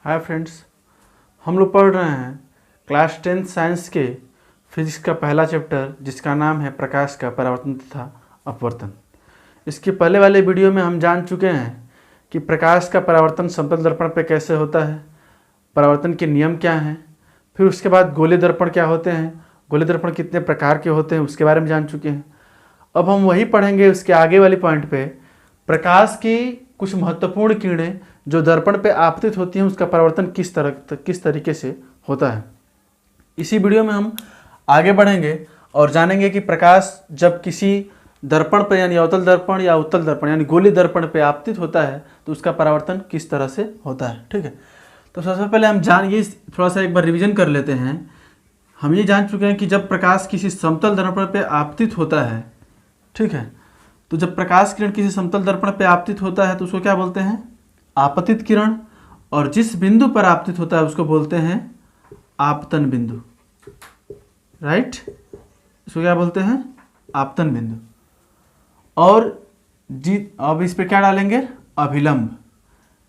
Hi friends, हम लोग पढ़ रहे हैं क्लास 10 साइंस के फिजिक्स का पहला चैप्टर जिसका नाम है प्रकाश का परावर्तन तथा अपवर्तन। इसके पहले वाले वीडियो में हम जान चुके हैं कि प्रकाश का परावर्तन समतल दर्पण पर कैसे होता है, परावर्तन के नियम क्या हैं, फिर उसके बाद गोलीय दर्पण क्या होते हैं, गोलीय दर्पण कितने प्रकार के होते हैं उसके बारे में जान चुके हैं। अब हम वही पढ़ेंगे उसके आगे वाली पॉइंट पे, प्रकाश की कुछ महत्वपूर्ण किरणें जो दर्पण पे आपतित होती हैं उसका परावर्तन किस तरीके से होता है। इसी वीडियो में हम आगे बढ़ेंगे और जानेंगे कि प्रकाश जब किसी दर्पण पर यानी अवतल दर्पण या उत्तल दर्पण यानी गोलीय दर्पण पे आपतित होता है तो उसका परावर्तन किस तरह से होता है। ठीक है, तो सबसे पहले हम ये थोड़ा सा एक बार रिवीजन कर लेते हैं। हम ये जान चुके हैं कि जब प्रकाश किसी समतल दर्पण पे आपतित होता है, ठीक है, तो जब प्रकाश किरण किसी समतल दर्पण पे आपतित होता है तो उसको क्या बोलते हैं, आपतित किरण, और जिस बिंदु पर आपतित होता है उसको बोलते हैं आपतन बिंदु। राइट, इसको क्या बोलते हैं, आपतन बिंदु। और अब इस पे क्या डालेंगे, अभिलंब।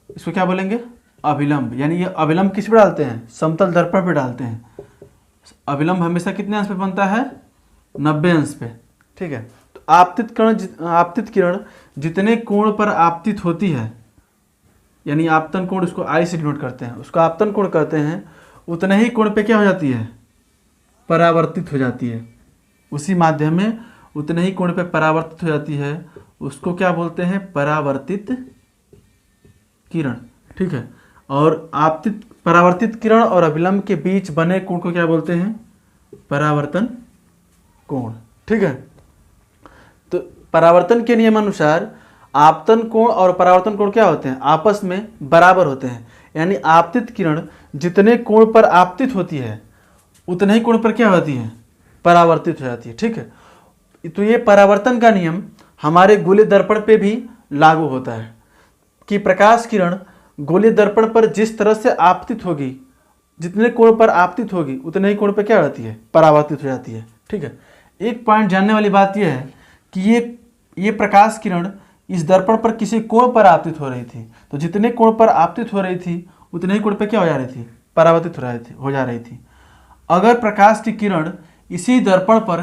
इसको क्या बोलेंगे, अभिलंब। यानी ये अभिलंब किस पे डालते हैं, समतल दर्पण पे डालते हैं। अभिलंब हमेशा कितने अंश पे बनता है, 90 अंश पे। ठीक है, तो आपतित किरण जितने कोण पर आपतित होती है, यानी आपतन कोण, उसको आई से डिनोट करते हैं, उसको आपतन कोण कहते हैं, उतने ही कोण पे क्या हो जाती है, परावर्तित हो जाती है। उसी माध्यम में उतने ही कोण पे परावर्तित हो जाती है, उसको क्या बोलते हैं, परावर्तित किरण। ठीक है, और परावर्तित किरण और अभिलंब के बीच बने कोण को क्या बोलते हैं, परावर्तन कोण। ठीक है, तो परावर्तन के नियमानुसार आपतन कोण और परावर्तन कोण क्या होते हैं, आपस में बराबर होते हैं। यानी आपतित किरण जितने कोण पर आपतित होती है उतने ही कोण पर क्या होती है, परावर्तित हो जाती है। ठीक है, तो ये परावर्तन का नियम हमारे गोलीय दर्पण पे भी लागू होता है कि प्रकाश किरण गोलीय दर्पण पर जिस तरह से आपतित होगी, जितने कोण पर आपतित होगी उतने ही कोण पर क्या होती है, परावर्तित हो जाती है। ठीक है, एक पॉइंट जानने वाली बात यह है कि ये प्रकाश किरण इस दर्पण पर किसी कोण पर आपतित हो रही थी, तो जितने कोण पर आपतित हो रही थी उतने ही कोण पर क्या हो जा रही थी, परावर्तित हो जा रही थी। अगर प्रकाश की किरण इसी दर्पण पर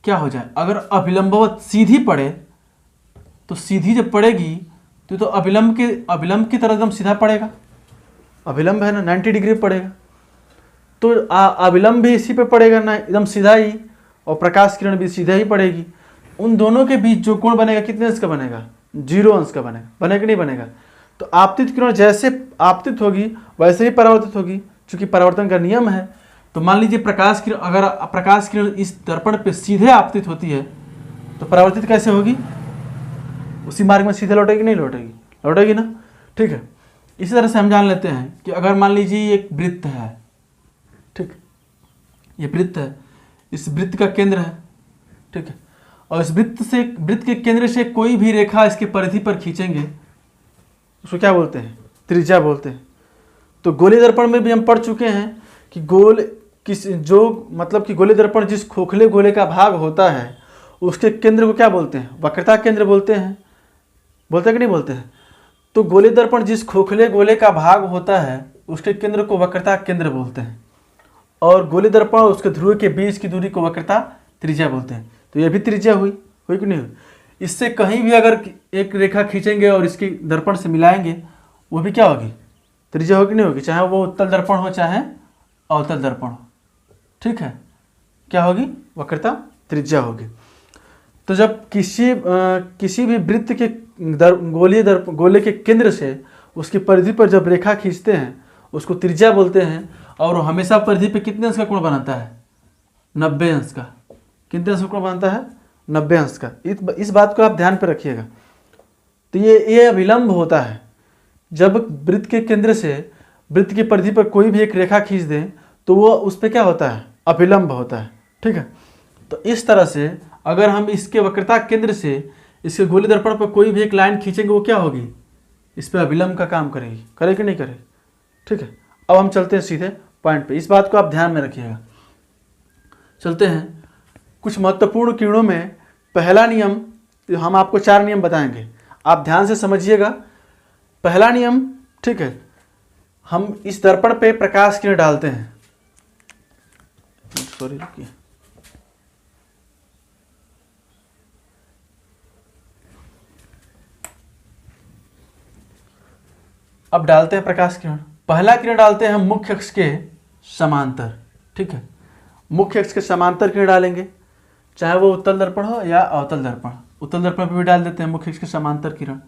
क्या हो जाए, अगर अभिलंबवत सीधी पड़े, तो सीधी जब पड़ेगी तो अभिलंब की तरह एकदम सीधा पड़ेगा। अभिलंब है ना, 90 डिग्री पड़ेगा, तो अभिलंब भी इसी पे पड़ेगा ना, एकदम सीधा ही, और प्रकाश किरण भी सीधा ही पड़ेगी। उन दोनों के बीच जो कोण बनेगा कितने अंश का बनेगा, 0 अंश का बनेगा। बनेगा नहीं बनेगा, तो आपतित किरण जैसे आपतित होगी वैसे ही परावर्तित होगी, क्योंकि परावर्तन का नियम है। तो मान लीजिए अगर प्रकाश किरण इस दर्पण पे सीधे आपतित होती है तो परावर्तित कैसे होगी, उसी मार्ग में सीधे लौटेगी, नहीं लौटेगी, लौटेगी ना। ठीक है, इसी तरह से हम जान लेते हैं कि अगर मान लीजिए एक वृत्त है, ठीक, ये वृत्त है, इस वृत्त का केंद्र है, ठीक है, और इस वृत्त के केंद्र से कोई भी रेखा इसके परिधि पर खींचेंगे उसको क्या बोलते हैं, त्रिज्या बोलते हैं। तो गोलीय दर्पण में भी हम पढ़ चुके हैं कि गोलीय दर्पण जिस खोखले गोले का भाग होता है उसके केंद्र को क्या बोलते हैं, वक्रता केंद्र बोलते हैं। बोलते हैं कि नहीं बोलते हैं। तो गोलीय दर्पण जिस खोखले गोले का भाग होता है उसके केंद्र को वक्रता केंद्र बोलते हैं, और गोलीय दर्पण और उसके ध्रुव के बीच की दूरी को वक्रता त्रिज्या बोलते हैं। तो ये भी त्रिज्या हुई कि नहीं हुई। इससे कहीं भी अगर एक रेखा खींचेंगे और इसकी दर्पण से मिलाएंगे वो भी क्या होगी, त्रिज्या होगी, नहीं होगी, चाहे वो उत्तल दर्पण हो चाहे अवतल दर्पण हो। ठीक है, क्या होगी, वक्रता त्रिज्या होगी। तो जब किसी भी वृत्त के गोले के केंद्र से उसकी परिधि पर जब रेखा खींचते हैं उसको त्रिज्या बोलते हैं, और वो हमेशा परिधि पे कितने अंश का कोण बनाता है, 90 अंश का। कितने अंश का कोण बनाता है, 90 अंश का। इस बात को आप ध्यान पे रखिएगा। तो ये अभिलंब होता है, जब वृत्त के केंद्र से वृत्त की परिधि पर कोई भी एक रेखा खींच दें तो वो उस पर क्या होता है, अभिलंब होता है। ठीक है, तो इस तरह से अगर हम इसके वक्रता केंद्र से इसके गोलीय दर्पण पर कोई भी एक लाइन खींचेंगे वो क्या होगी, इस पर अभिलंब का काम करेगी, करेगी नहीं करेगी। ठीक है, अब हम चलते हैं सीधे पॉइंट पे, इस बात को आप ध्यान में रखिएगा। चलते हैं कुछ महत्वपूर्ण किरणों में। पहला नियम, तो हम आपको 4 नियम बताएंगे, आप ध्यान से समझिएगा। पहला नियम, ठीक है, हम इस दर्पण पे प्रकाश किरण डालते हैं, सॉरी रुकिए, अब डालते हैं प्रकाश किरण। पहला किरण डालते हैं हम मुख्य अक्ष के समांतर, ठीक है, मुख्य अक्ष के समांतर किरण डालेंगे, चाहे वो उत्तल दर्पण हो या अवतल दर्पण। उत्तल दर्पण पे भी डाल देते हैं मुख्य अक्ष के समांतर किरण,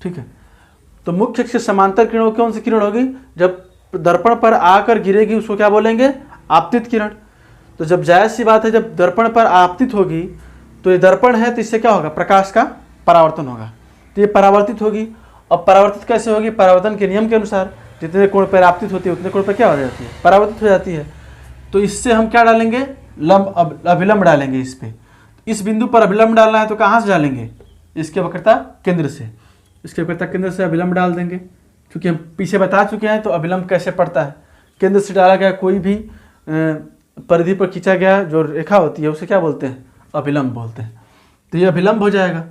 ठीक है। तो मुख्य अक्ष के समांतर किरण वो कौन सी किरण होगी? जब दर्पण पर आकर गिरेगी उसको क्या बोलेंगे? आपतित किरण। तो जब जायज सी बात है, जब दर्पण पर आपतित होगी तो ये दर्पण है तो इससे क्या होगा? प्रकाश का परावर्तन होगा, तो ये परावर्तित होगी। और परावर्तित कैसे होगी? परावर्तन के नियम के अनुसार जितने कोण पर आपतित होती है उतने कोण पर क्या हो जाती है? परावर्तित हो जाती है। तो इससे हम क्या डालेंगे? लंब अभिलंब डालेंगे इस पे। इस बिंदु पर अभिलंब डालना है तो कहाँ से डालेंगे? इसके वक्रता केंद्र से। इसके वक्रता केंद्र से अभिलंब डाल देंगे, क्योंकि हम पीछे बता चुके हैं तो अभिलंब कैसे पड़ता है। केंद्र से डाला गया कोई भी परिधि पर खींचा गया जो रेखा होती है उसे क्या बोलते हैं? अभिलंब बोलते हैं। तो ये अभिलंब हो जाएगा।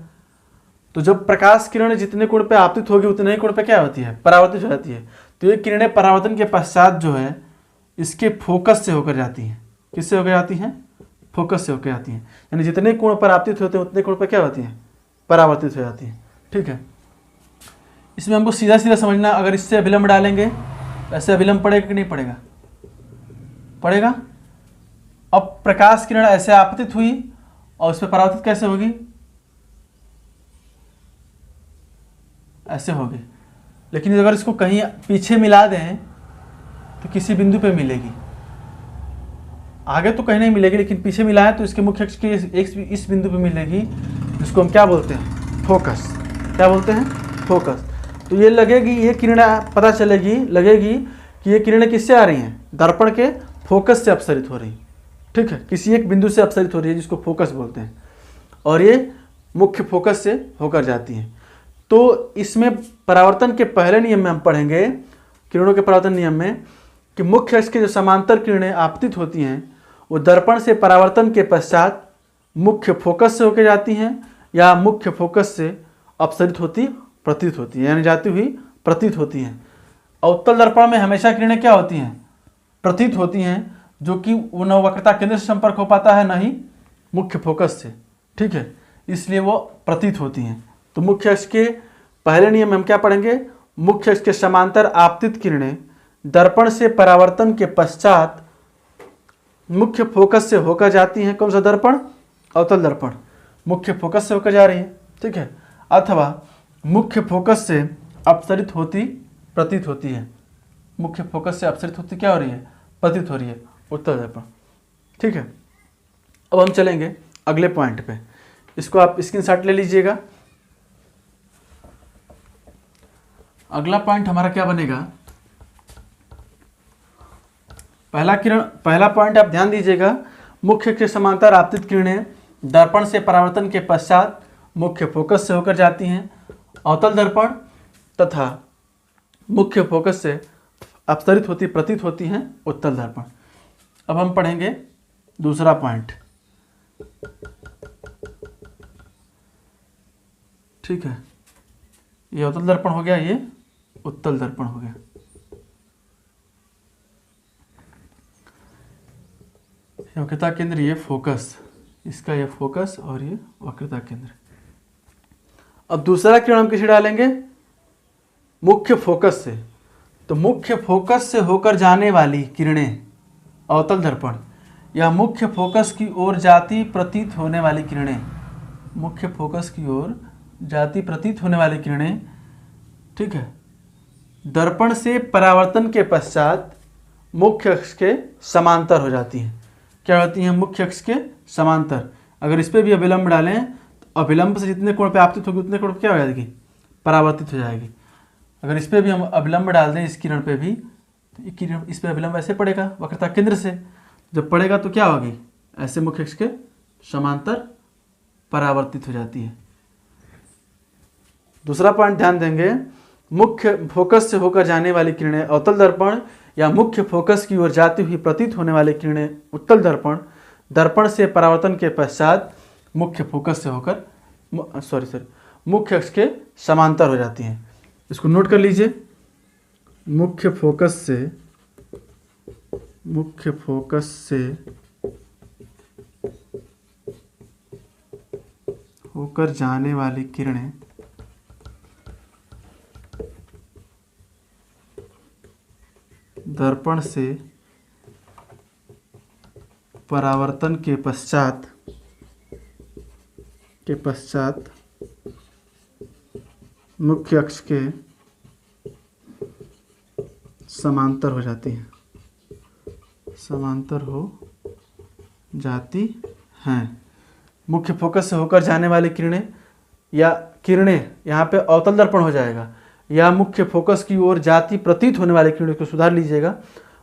तो जब प्रकाश किरण जितने कोण पे आपतित होगी उतने ही कोण पे क्या होती है? परावर्तित हो जाती है। तो ये किरणें परावर्तन के पश्चात जो है इसके फोकस से होकर जाती हैं। किससे होकर जाती हैं? फोकस से होकर जाती हैं। यानी जितने कोण पर आपतित होते हैं उतने कोण पर क्या होती हैं? परावर्तित हो जाती हैं, ठीक है। इसमें हमको सीधा सीधा समझना, अगर इससे अभिलंब डालेंगे तो ऐसे अभिलंब पड़ेगा कि नहीं पड़ेगा? पड़ेगा। अब प्रकाश किरण ऐसे आपतित हुई और उस पर परावर्तित कैसे होगी? ऐसे होगी। लेकिन अगर इसको कहीं पीछे मिला दें तो किसी बिंदु पे मिलेगी, आगे तो कहीं नहीं मिलेगी, लेकिन पीछे मिलाएं तो इसके मुख्य अक्ष के इस बिंदु पे मिलेगी, जिसको हम क्या बोलते हैं? फोकस। क्या बोलते हैं? फोकस। तो ये लगेगी, ये किरणें पता चलेगी, लगेगी कि ये किरणें किससे आ रही हैं? दर्पण के फोकस से अपसरित हो रही, ठीक है, किसी एक बिंदु से अपसरित हो रही है जिसको फोकस बोलते हैं, और ये मुख्य फोकस से होकर जाती हैं। तो इसमें परावर्तन के पहले नियम में हम पढ़ेंगे, किरणों के परावर्तन नियम में, कि मुख्य अक्ष के जो समांतर किरणें आपतित होती हैं वो दर्पण से परावर्तन के पश्चात मुख्य फोकस से होकर जाती हैं या मुख्य फोकस से अपसरित होती प्रतीत होती है, यानी जाती हुई प्रतीत होती हैं। और उत्तल दर्पण में हमेशा किरणें क्या होती हैं? प्रतीत होती हैं, जो कि वो न वक्रता केंद्र से संपर्क हो पाता है न ही मुख्य फोकस से, ठीक है, इसलिए वो प्रतीत होती हैं। तो मुख्य अक्ष के पहले नियम में हम क्या पढ़ेंगे? मुख्य अक्ष के समांतर आपतित किरणें दर्पण से परावर्तन के पश्चात मुख्य फोकस से होकर जाती हैं। कौन सा दर्पण? अवतल दर्पण। मुख्य फोकस से होकर जा रही है, ठीक है, अथवा मुख्य फोकस से अपसरित होती प्रतीत होती है। मुख्य फोकस से अपसरित होती क्या हो रही है? प्रतीत हो रही है, उत्तल दर्पण, ठीक है। अब हम चलेंगे अगले पॉइंट पे, इसको आप स्क्रीनशॉट ले लीजिएगा। अगला पॉइंट हमारा क्या बनेगा? पहला पॉइंट आप ध्यान दीजिएगा, मुख्य के समांतर आपतित किरणें दर्पण से परावर्तन के पश्चात मुख्य फोकस से होकर जाती हैं, अवतल दर्पण, तथा मुख्य फोकस से अपसरित होती प्रतीत होती हैं, उत्तल दर्पण। अब हम पढ़ेंगे दूसरा पॉइंट, ठीक है। ये अवतल दर्पण हो गया, ये उत्तल दर्पण हो गया। वक्रता केंद्र, ये फोकस, इसका ये फोकस और ये वक्रता केंद्र। अब दूसरा किरण हम किसे डालेंगे? मुख्य फोकस से। तो मुख्य फोकस से होकर जाने वाली किरणें, अवतल दर्पण, या मुख्य फोकस की ओर जाती प्रतीत होने वाली किरणें, मुख्य फोकस की ओर जाती प्रतीत होने वाली किरणें, ठीक है, दर्पण से परावर्तन के पश्चात मुख्य अक्ष के समांतर हो जाती हैं। क्या होती हैं? मुख्य अक्ष के समांतर। अगर इस पर भी अभिलंब डालें तो अभिलंब से जितने कोण पे आपतित होगी उतने कोण पे क्या हो जाएगी? परावर्तित हो जाएगी। अगर इस पर भी हम अभिलंब डाल दें, इस किरण पे भी, तो ये किरण, इस पर अभिलंब ऐसे पड़ेगा वक्रता केंद्र से। जब पड़ेगा तो क्या होगी? ऐसे मुख्य अक्ष के समांतर परावर्तित हो जाती है। दूसरा पॉइंट ध्यान देंगे, मुख्य फोकस से होकर जाने वाली किरणें अवतल दर्पण या मुख्य फोकस की ओर जाती हुई प्रतीत होने वाली किरणें उत्तल दर्पण, दर्पण से परावर्तन के पश्चात मुख्य फोकस से होकर मुख्य अक्ष के समांतर हो जाती हैं। इसको नोट कर लीजिए। मुख्य फोकस से होकर जाने वाली किरणें दर्पण से परावर्तन के पश्चात मुख्य अक्ष के समांतर हो जाती हैं, मुख्य फोकस से होकर जाने वाली किरणें यहाँ पे अवतल दर्पण हो जाएगा, या मुख्य फोकस की ओर जाती प्रतीत होने वाली किरणें को सुधार लीजिएगा।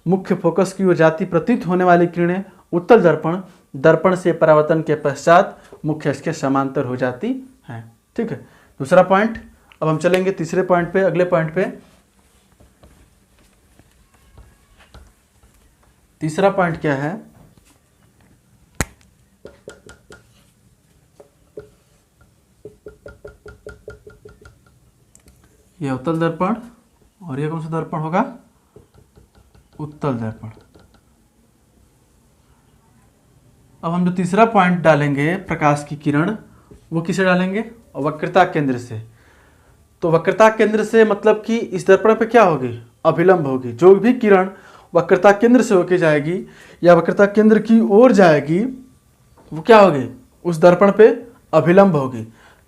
मुख्य फोकस की ओर जाती प्रतीत होने वाली किरणें उत्तल दर्पण से परावर्तन के पश्चात मुख्य अक्ष के समांतर हो जाती हैं। ठीक है, दूसरा पॉइंट। अब हम चलेंगे तीसरे पॉइंट पे, अगले पॉइंट पे। तीसरा पॉइंट क्या है? यह अवतल दर्पण और यह कौन सा दर्पण होगा? उत्तल दर्पण। अब हम जो तीसरा पॉइंट डालेंगे प्रकाश की किरण, वो किसे डालेंगे? वक्रता केंद्र से। तो वक्रता केंद्र से मतलब कि इस दर्पण पे क्या होगी? अभिलंब होगी। जो भी किरण वक्रता केंद्र से होके जाएगी या वक्रता केंद्र की ओर जाएगी, वो क्या होगी? उस दर्पण पे अभिलंब होगी।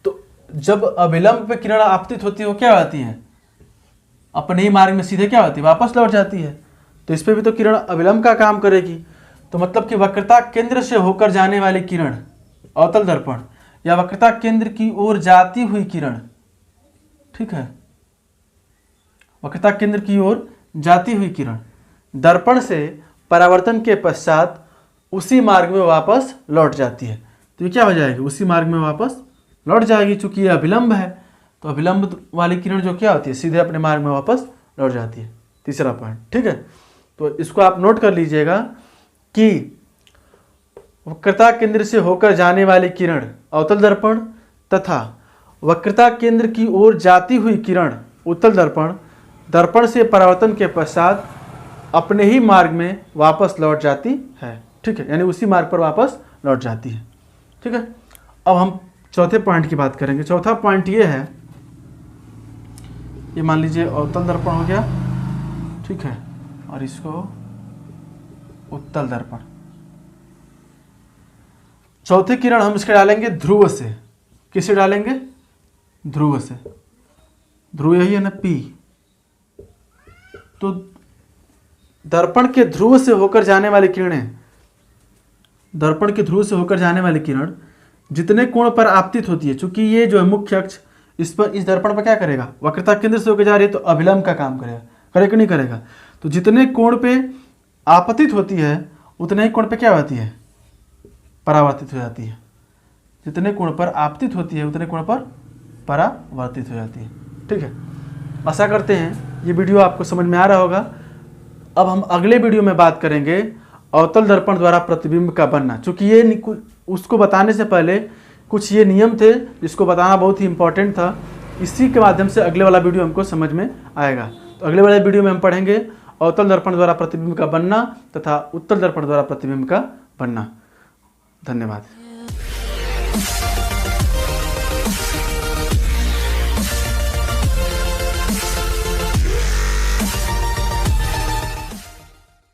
तो जब अभिलंब पे किरण आपतित होती है, वो क्या होती है? अपने ही मार्ग में सीधे क्या होती है? वापस लौट जाती है। तो इस पे भी तो किरण अभिलंब का काम करेगी। तो मतलब कि वक्रता केंद्र से होकर जाने वाली किरण अवतल दर्पण या वक्रता केंद्र की ओर जाती हुई किरण, ठीक है, वक्रता केंद्र की ओर जाती हुई किरण दर्पण से परावर्तन के पश्चात उसी मार्ग में वापस लौट जाती है। तो ये क्या हो जाएगी? उसी मार्ग में वापस लौट जाएगी। चूंकि ये अभिलंब है, तो अभिलंब वाली किरण जो क्या होती है? सीधे अपने मार्ग में वापस लौट जाती है। तीसरा पॉइंट, ठीक है। तो इसको आप नोट कर लीजिएगा कि वक्रता केंद्र से होकर जाने वाली किरण अवतल दर्पण तथा वक्रता केंद्र की ओर जाती हुई किरण उत्तल दर्पण से परावर्तन के पश्चात अपने ही मार्ग में वापस लौट जाती है। ठीक है, यानी उसी मार्ग पर वापस लौट जाती है। ठीक है, अब हम चौथे पॉइंट की बात करेंगे। चौथा पॉइंट ये है, ये मान लीजिए अवतल दर्पण हो गया, ठीक है, और इसको उत्तल दर्पण। चौथी किरण हम इसके डालेंगे ध्रुव से। किसे डालेंगे? ध्रुव से। ध्रुव यही है ना, P। तो दर्पण के ध्रुव से होकर जाने वाली किरणें, दर्पण के ध्रुव से होकर जाने वाली किरण जितने कोण पर आपतित होती है, चूंकि ये जो है मुख्य अक्ष इस दर्पण पर क्या करेगा? वक्रता केंद्र से होकर जा रही है, तो अभिलंब का काम करेगा। करेगा नहीं करेगा? तो जितने कोण पे आपतित होती है उतने ही कोण पे क्या होती है? परावर्तित हो जाती है। जितने कोण पर आपतित होती है उतने कोण पर परावर्तित हो जाती है। ठीक है, आशा करते हैं ये वीडियो आपको समझ में आ रहा होगा। अब हम अगले वीडियो में बात करेंगे अवतल दर्पण द्वारा प्रतिबिंब का बनना। चूंकि ये उसको बताने से पहले कुछ ये नियम थे जिसको बताना बहुत ही इंपॉर्टेंट था। इसी के माध्यम से अगले वाला वीडियो हमको समझ में आएगा। तो अगले वाले वीडियो में हम पढ़ेंगे अवतल दर्पण द्वारा प्रतिबिंब का बनना तथा उत्तल दर्पण द्वारा प्रतिबिंब का बनना। धन्यवाद।